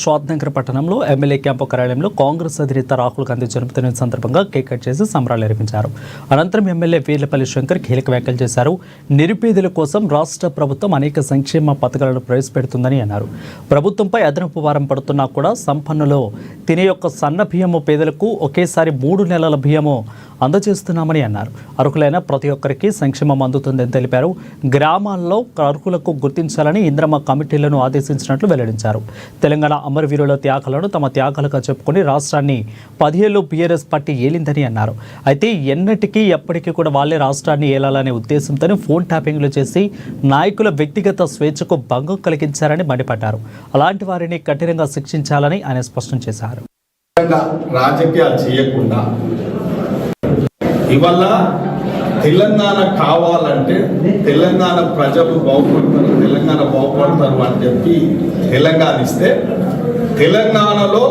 స్వాతంత్ర పట్టణంలో MLA camp కార్యాలయంలో కాంగ్రెస్ అధినేత రాహుల్ గాంధీ జన్మదినం సందర్భంగా కేక్ కట్ చేసి సంబరాలు నిర్వహించారు. అనంతరం ఎమ్మెల్యే వీర్లపల్లి శంకర్ కీలక వ్యాఖ్యలు చేశారు. నిరుపేదల కోసం రాష్ట్ర ప్రభుత్వం అనేక సంక్షేమ పథకాలను ప్రవేశపెడుతుందని అన్నారు. ప్రభుత్వంపై అదనపు భారం పడుతున్నా కూడా సంపన్నులు తినే యొక్క సన్న బియ్యము పేదలకు ఒకేసారి 3 నెలల బియ్యము అందజేస్తున్నామని అన్నారు. అర్హులైన ప్రతి ఒక్కరికి సంక్షేమం అందుతుందని తెలిపారు. గ్రామాల్లో అర్హులకు గుర్తించాలని ఇంద్రమ్మ కమిటీలను ఆదేశించినట్లు వెల్లడించారు. తెలంగాణ అమరవీరుల త్యాగాలను తమ త్యాగాలుగా చెప్పుకుని రాష్ట్రాన్ని 10 ఏళ్లు బీఆర్ఎస్ పార్టీ ఏలిందని అన్నారు. అయితే ఎన్నటికీ ఎప్పటికీ కూడా వాళ్ళే రాష్ట్రాన్ని ఏలాలనే ఉద్దేశంతో ఫోన్ ట్యాపింగ్లు చేసి నాయకుల వ్యక్తిగత స్వేచ్ఛకు భంగం కలిగించారని మండిపడ్డారు. అలాంటి వారిని కఠినంగా శిక్షించాలని ఆయన స్పష్టం చేశారు. రాజకీయాలు చేయకుండా ఇవాళ తెలంగాణ కావాలంటే తెలంగాణ ప్రజలు బాగుపడతారు, తెలంగాణ బాగుపడతారు అని చెప్పి తెలంగాణ ఇస్తే తెలంగాణలో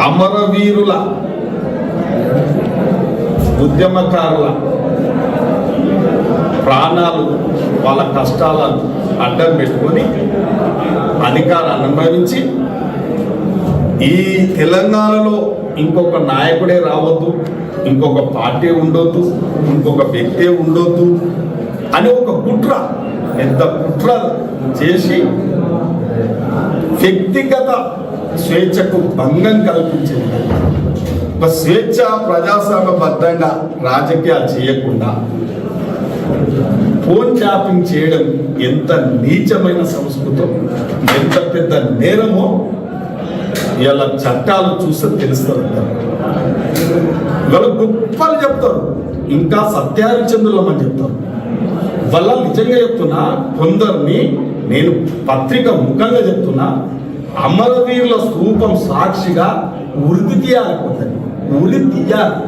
అమరవీరుల ఉద్యమకారుల ప్రాణాలు వాళ్ళ కష్టాలను అడ్డం పెట్టుకొని అధికారాన్ని అనుభవించి ఈ తెలంగాణలో ఇంకొక నాయకుడే రావద్దు, ఇంకొక పార్టీ ఉండొద్దు, ఇంకొక వ్యక్తే ఉండొద్దు అని ఒక కుట్ర, పెద్ద కుట్ర చేసి వ్యక్తిగత స్వేచ్ఛకు భంగం కల్పించింది. ఒక స్వేచ్ఛ ప్రజాస్వామ్యబద్ధంగా రాజకీయాలు చేయకుండా ఫోన్ ట్యాపింగ్ చేయడం ఎంత నీచమైన సంస్కృతం, ఎంత పెద్ద నేరమో ఇలా చట్టాలు చూస్తే తెలుస్తుంది. ఇవాళ గొప్పలు చెప్తారు, ఇంకా సత్యహరిచంద్రులమని చెప్తారు. వల్ల నిజంగా చెప్తున్నా, కొందరిని నేను పత్రిక ముఖంగా చెప్తున్నా, అమరవీరుల స్తూపం సాక్షిగా ఉరి తీయాలి, ఉరి తీయాలి.